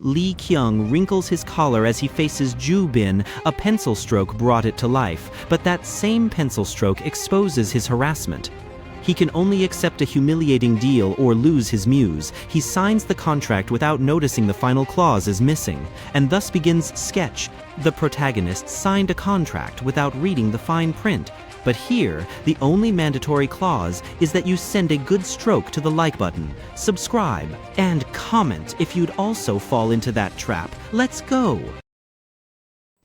Lee-kyung wrinkles his collar as he faces Ju-bin. A pencil stroke brought it to life, but that same pencil stroke exposes his harassment. He can only accept a humiliating deal or lose his muse. He signs the contract without noticing the final clause is missing, and thus begins sketch. The protagonist signed a contract without reading the fine print. But here, the only mandatory clause is that you send a good stroke to the like button, subscribe, and comment if you'd also fall into that trap. Let's go!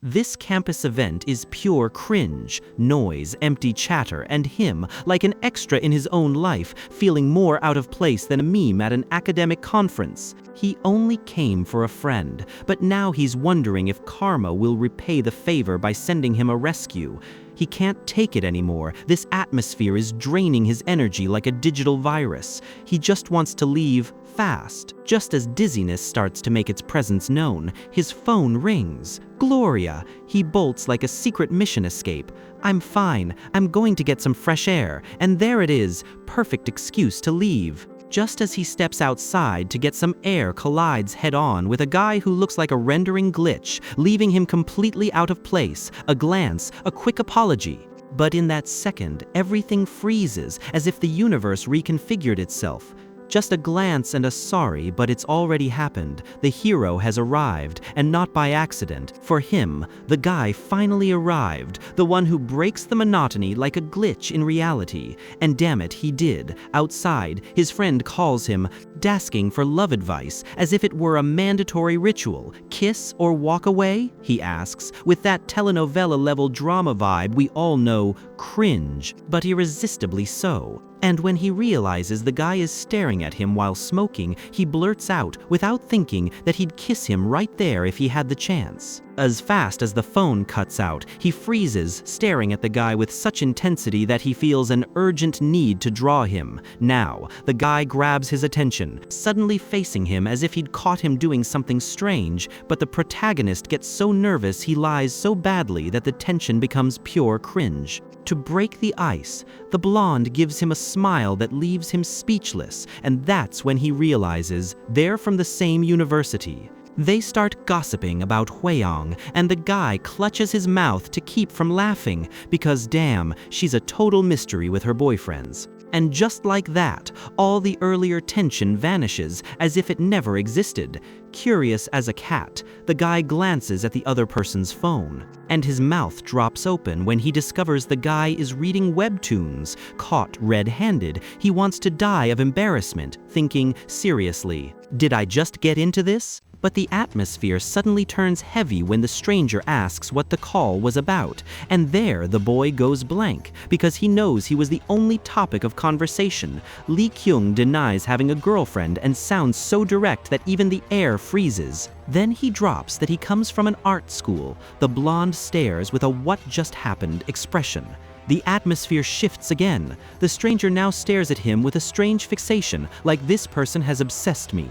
This campus event is pure cringe, noise, empty chatter, and him, like an extra in his own life, feeling more out of place than a meme at an academic conference. He only came for a friend, but now he's wondering if karma will repay the favor by sending him a rescue. He can't take it anymore. This atmosphere is draining his energy like a digital virus. He just wants to leave fast. Just as dizziness starts to make its presence known, his phone rings. Gloria! He bolts like a secret mission escape. I'm fine. I'm going to get some fresh air. And there it is. Perfect excuse to leave. Just as he steps outside to get some air, collides head-on with a guy who looks like a rendering glitch, leaving him completely out of place. A glance, a quick apology. But in that second, everything freezes, as if the universe reconfigured itself. Just a glance and a sorry, but it's already happened. The hero has arrived, and not by accident. For him, the guy finally arrived, the one who breaks the monotony like a glitch in reality. And damn it, he did. Outside, his friend calls him, asking for love advice, as if it were a mandatory ritual. Kiss or walk away? He asks, with that telenovela-level drama vibe we all know, cringe, but irresistibly so. And when he realizes the guy is staring at him while smoking, he blurts out, without thinking, that he'd kiss him right there if he had the chance. As fast as the phone cuts out, he freezes, staring at the guy with such intensity that he feels an urgent need to draw him. Now, the guy grabs his attention, suddenly facing him as if he'd caught him doing something strange, but the protagonist gets so nervous he lies so badly that the tension becomes pure cringe. To break the ice, the blonde gives him a smile that leaves him speechless, and that's when he realizes they're from the same university. They start gossiping about Hueyong, and the guy clutches his mouth to keep from laughing, because damn, she's a total mystery with her boyfriends. And just like that, all the earlier tension vanishes as if it never existed. Curious as a cat, the guy glances at the other person's phone, and his mouth drops open when he discovers the guy is reading Webtoons. Caught red-handed, he wants to die of embarrassment, thinking, seriously, did I just get into this? But the atmosphere suddenly turns heavy when the stranger asks what the call was about, and there the boy goes blank, because he knows he was the only topic of conversation. Lee-kyung denies having a girlfriend and sounds so direct that even the air freezes. Then he drops that he comes from an art school. The blonde stares with a "what just happened" expression. The atmosphere shifts again. The stranger now stares at him with a strange fixation, like this person has obsessed me.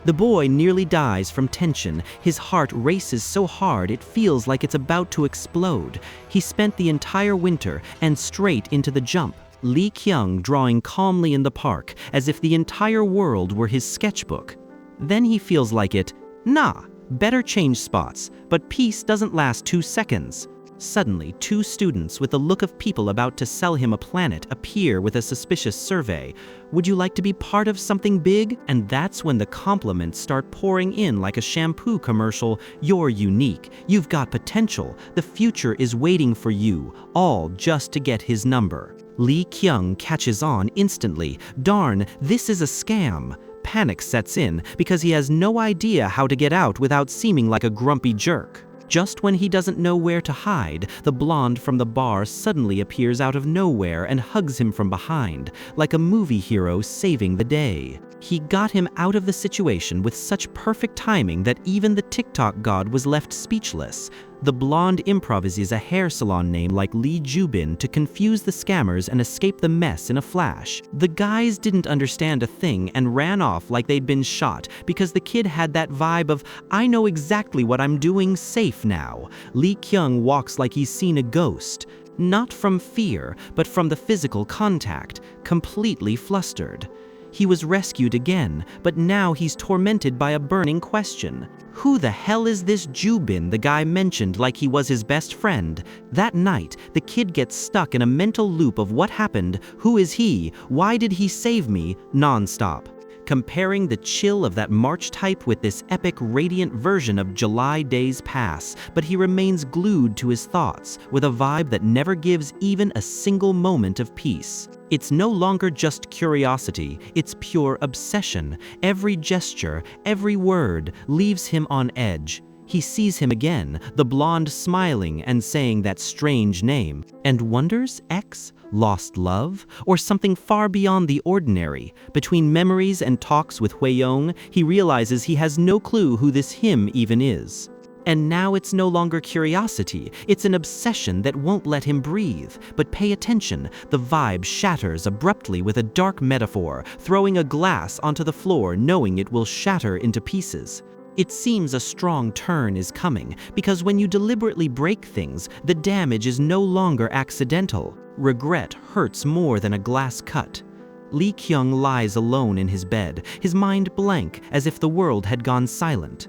The boy nearly dies from tension. His heart races so hard it feels like it's about to explode. He spent the entire winter and straight into the jump. Lee-kyung drawing calmly in the park, as if the entire world were his sketchbook. Then he feels like it. Nah, better change spots. But peace doesn't last 2 seconds. Suddenly, 2 students with the look of people about to sell him a planet appear with a suspicious survey. Would you like to be part of something big? And that's when the compliments start pouring in like a shampoo commercial. You're unique. You've got potential. The future is waiting for you, all just to get his number. Lee-kyung catches on instantly. Darn, this is a scam. Panic sets in because he has no idea how to get out without seeming like a grumpy jerk. Just when he doesn't know where to hide, the blonde from the bar suddenly appears out of nowhere and hugs him from behind, like a movie hero saving the day. He got him out of the situation with such perfect timing that even the TikTok god was left speechless. The blonde improvises a hair salon name like Lee Ju-bin to confuse the scammers and escape the mess in a flash. The guys didn't understand a thing and ran off like they'd been shot because the kid had that vibe of, I know exactly what I'm doing, safe now. Lee-kyung walks like he's seen a ghost. Not from fear, but from the physical contact, completely flustered. He was rescued again, but now he's tormented by a burning question. Who the hell is this Jubin the guy mentioned like he was his best friend? That night, the kid gets stuck in a mental loop of what happened, who is he, why did he save me, non-stop. Comparing the chill of that March type with this epic radiant version of July days pass, but he remains glued to his thoughts, with a vibe that never gives even a single moment of peace. It's no longer just curiosity, it's pure obsession. Every gesture, every word leaves him on edge. He sees him again, the blonde smiling and saying that strange name, and wonders, X? Lost love? Or something far beyond the ordinary? Between memories and talks with Hueyong, he realizes he has no clue who this him even is. And now it's no longer curiosity, it's an obsession that won't let him breathe. But pay attention, the vibe shatters abruptly with a dark metaphor, throwing a glass onto the floor knowing it will shatter into pieces. It seems a strong turn is coming, because when you deliberately break things, the damage is no longer accidental. Regret hurts more than a glass cut. Lee-kyung lies alone in his bed, his mind blank as if the world had gone silent.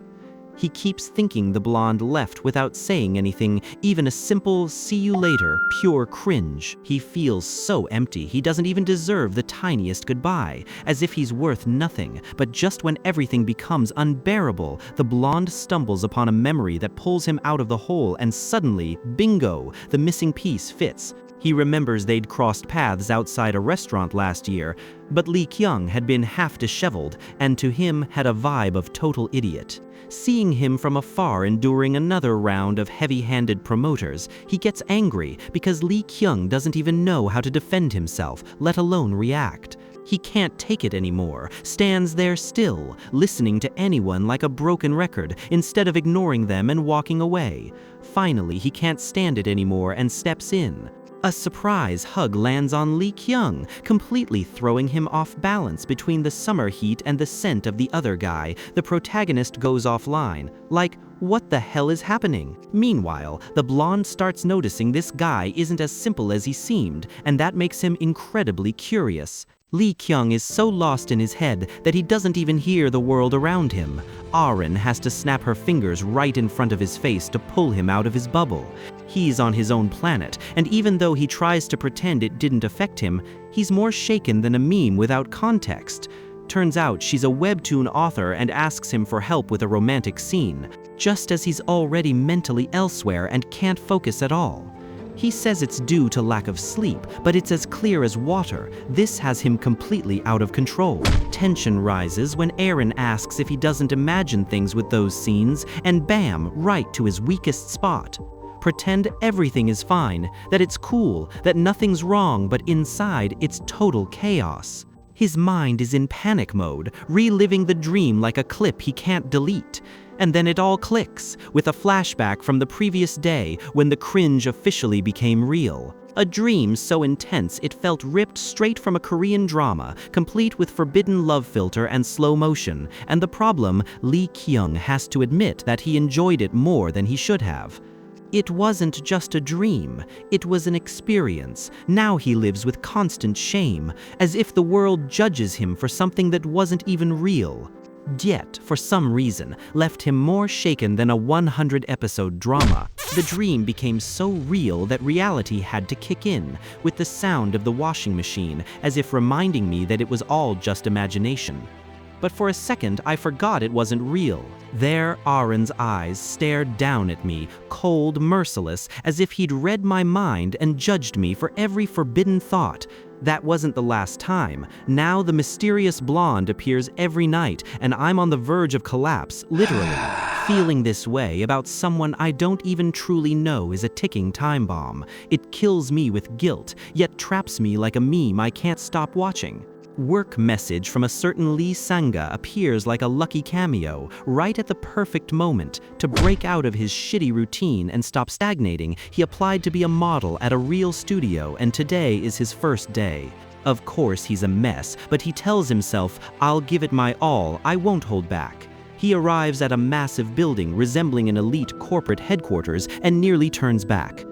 He keeps thinking the blonde left without saying anything, even a simple "see you later," pure cringe. He feels so empty he doesn't even deserve the tiniest goodbye, as if he's worth nothing. But just when everything becomes unbearable, the blonde stumbles upon a memory that pulls him out of the hole, and suddenly, bingo, the missing piece fits. He remembers they'd crossed paths outside a restaurant last year, but Lee-kyung had been half disheveled, and to him had a vibe of total idiot. Seeing him from afar enduring another round of heavy-handed promoters, he gets angry because Lee-kyung doesn't even know how to defend himself, let alone react. He can't take it anymore, stands there still, listening to anyone like a broken record instead of ignoring them and walking away. Finally, he can't stand it anymore and steps in. A surprise hug lands on Lee-kyung, completely throwing him off balance between the summer heat and the scent of the other guy. The protagonist goes offline, like, what the hell is happening? Meanwhile, the blonde starts noticing this guy isn't as simple as he seemed, and that makes him incredibly curious. Lee-kyung is so lost in his head that he doesn't even hear the world around him. Aaron has to snap her fingers right in front of his face to pull him out of his bubble. He's on his own planet, and even though he tries to pretend it didn't affect him, he's more shaken than a meme without context. Turns out she's a Webtoon author and asks him for help with a romantic scene, just as he's already mentally elsewhere and can't focus at all. He says it's due to lack of sleep, but it's as clear as water. This has him completely out of control. Tension rises when Aaron asks if he doesn't imagine things with those scenes, and bam, right to his weakest spot. Pretend everything is fine, that it's cool, that nothing's wrong, but inside it's total chaos. His mind is in panic mode, reliving the dream like a clip he can't delete. And then it all clicks, with a flashback from the previous day when the cringe officially became real. A dream so intense it felt ripped straight from a Korean drama, complete with forbidden love filter and slow motion. And the problem, Lee-kyung has to admit that he enjoyed it more than he should have. It wasn't just a dream, it was an experience. Now he lives with constant shame, as if the world judges him for something that wasn't even real. Yet, for some reason, left him more shaken than a 100-episode drama. The dream became so real that reality had to kick in, with the sound of the washing machine, as if reminding me that it was all just imagination. But for a second, I forgot it wasn't real. There, Aaron's eyes stared down at me, cold, merciless, as if he'd read my mind and judged me for every forbidden thought. That wasn't the last time. Now the mysterious blonde appears every night, and I'm on the verge of collapse, literally. Feeling this way about someone I don't even truly know is a ticking time bomb. It kills me with guilt, yet traps me like a meme I can't stop watching. Work message from a certain Lee Sanga appears like a lucky cameo, right at the perfect moment. To break out of his shitty routine and stop stagnating, he applied to be a model at a real studio, and today is his first day. Of course he's a mess, but he tells himself, I'll give it my all, I won't hold back. He arrives at a massive building resembling an elite corporate headquarters and nearly turns back.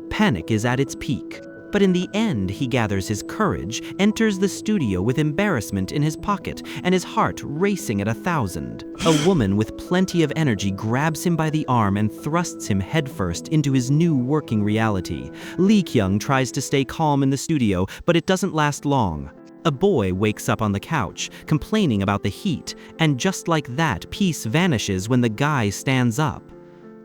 Panic is at its peak. But in the end, he gathers his courage, enters the studio with embarrassment in his pocket and his heart racing at 1,000. A woman with plenty of energy grabs him by the arm and thrusts him headfirst into his new working reality. Lee-kyung tries to stay calm in the studio, but it doesn't last long. A boy wakes up on the couch, complaining about the heat, and just like that, peace vanishes when the guy stands up.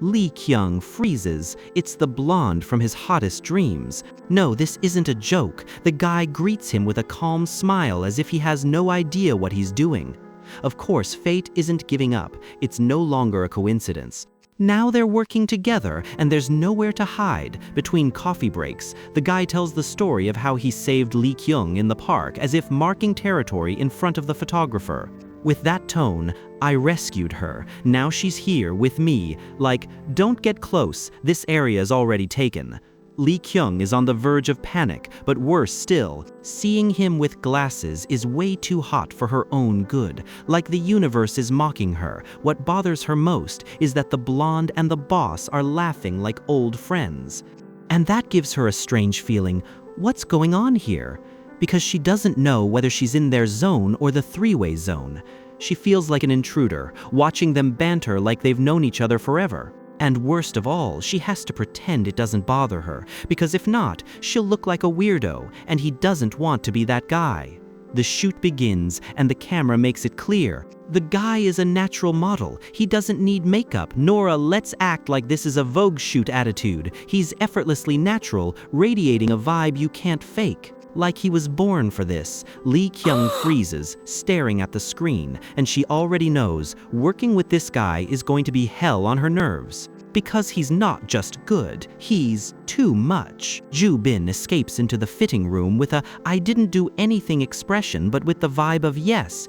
Lee-kyung freezes. It's the blonde from his hottest dreams. No, this isn't a joke. The guy greets him with a calm smile as if he has no idea what he's doing. Of course, fate isn't giving up. It's no longer a coincidence. Now they're working together, and there's nowhere to hide. Between coffee breaks, the guy tells the story of how he saved Lee-kyung in the park, as if marking territory in front of the photographer. With that tone, I rescued her. Now she's here with me. Like, don't get close. This area is already taken. Lee-kyung is on the verge of panic, but worse still, seeing him with glasses is way too hot for her own good. Like the universe is mocking her. What bothers her most is that the blonde and the boss are laughing like old friends. And that gives her a strange feeling. What's going on here? Because she doesn't know whether she's in their zone or the three-way zone. She feels like an intruder, watching them banter like they've known each other forever. And worst of all, she has to pretend it doesn't bother her, because if not, she'll look like a weirdo, and he doesn't want to be that guy. The shoot begins, and the camera makes it clear. The guy is a natural model. He doesn't need makeup, nor a let's act like this is a Vogue shoot attitude. He's effortlessly natural, radiating a vibe you can't fake. Like he was born for this. Lee-kyung freezes, staring at the screen, and she already knows working with this guy is going to be hell on her nerves. Because he's not just good, he's too much. Ju-bin escapes into the fitting room with a "I didn't do anything" expression, but with the vibe of yes,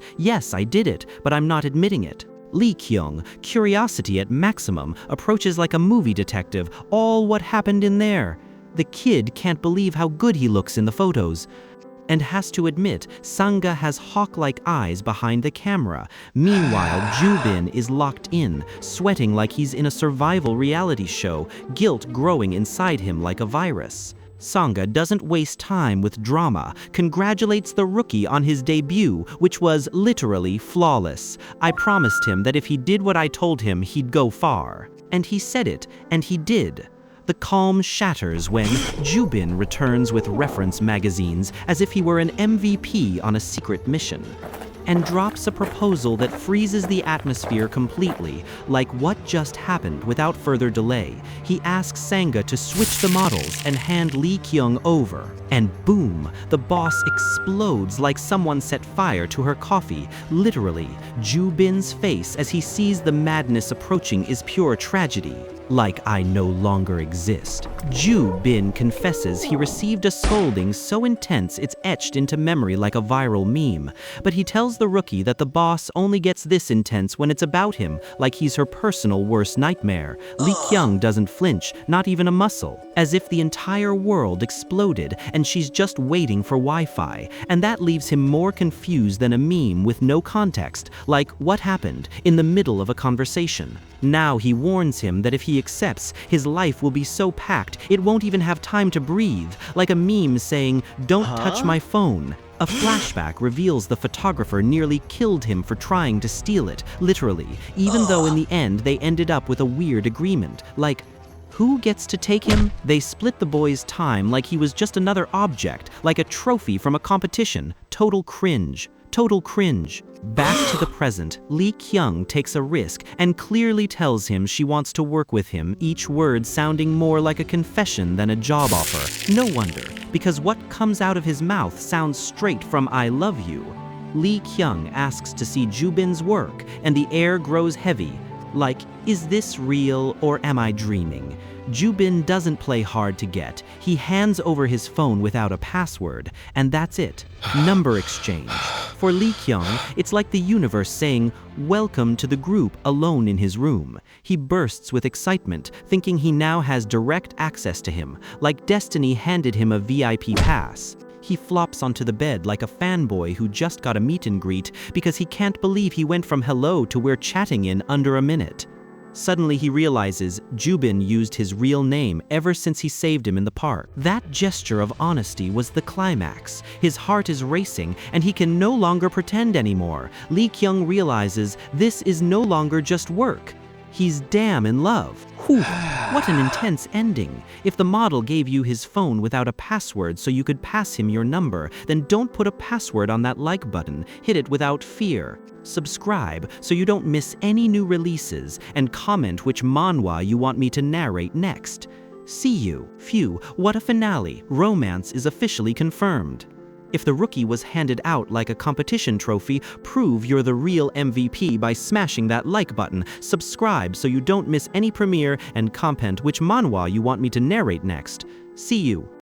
I did it, but I'm not admitting it. Lee-kyung, curiosity at maximum, approaches like a movie detective. All what happened in there? The kid can't believe how good he looks in the photos, and has to admit Sangha has hawk-like eyes behind the camera. Meanwhile, Ju-bin is locked in, sweating like he's in a survival reality show, guilt growing inside him like a virus. Sangha doesn't waste time with drama, congratulates the rookie on his debut, which was literally flawless. I promised him that if he did what I told him, he'd go far. And he said it, and he did. The calm shatters when Ju-bin returns with reference magazines as if he were an MVP on a secret mission, and drops a proposal that freezes the atmosphere completely, like what just happened. Without further delay, he asks Sangha to switch the models and hand Lee-kyung over. And boom, the boss explodes like someone set fire to her coffee. Literally, Ju-bin's face as he sees the madness approaching is pure tragedy. Like I no longer exist. Ju-bin confesses he received a scolding so intense it's etched into memory like a viral meme. But he tells the rookie that the boss only gets this intense when it's about him, like he's her personal worst nightmare. Lee-kyung doesn't flinch, not even a muscle, as if the entire world exploded and she's just waiting for Wi-Fi. And that leaves him more confused than a meme with no context, like what happened in the middle of a conversation. Now he warns him that if he accepts, his life will be so packed it won't even have time to breathe, like a meme saying, "Don't touch my phone." A flashback reveals the photographer nearly killed him for trying to steal it, literally, even though in the end they ended up with a weird agreement. Like, who gets to take him? They split the boy's time like he was just another object, like a trophy from a competition. Total cringe. Total cringe. Back to the present, Lee-kyung takes a risk and clearly tells him she wants to work with him, each word sounding more like a confession than a job offer. No wonder, because what comes out of his mouth sounds straight from "I love you." Lee-kyung asks to see Ju-bin's work, and the air grows heavy. Like, is this real or am I dreaming? Ju-bin doesn't play hard to get. He hands over his phone without a password, and that's it. Number exchange. For Lee-kyung, it's like the universe saying, "Welcome to the group," alone in his room. He bursts with excitement, thinking he now has direct access to him, like destiny handed him a VIP pass. He flops onto the bed like a fanboy who just got a meet and greet because he can't believe he went from hello to we're chatting in under a minute. Suddenly he realizes Jubin used his real name ever since he saved him in the park. That gesture of honesty was the climax. His heart is racing, and he can no longer pretend anymore. Lee-kyung realizes this is no longer just work. He's damn in love. Whew, what an intense ending. If the model gave you his phone without a password so you could pass him your number, then don't put a password on that like button. Hit it without fear. Subscribe so you don't miss any new releases, and comment which manhwa you want me to narrate next. See you. Phew, what a finale. Romance is officially confirmed. If the rookie was handed out like a competition trophy, prove you're the real MVP by smashing that like button. Subscribe so you don't miss any premiere, and comment which manhwa you want me to narrate next. See you.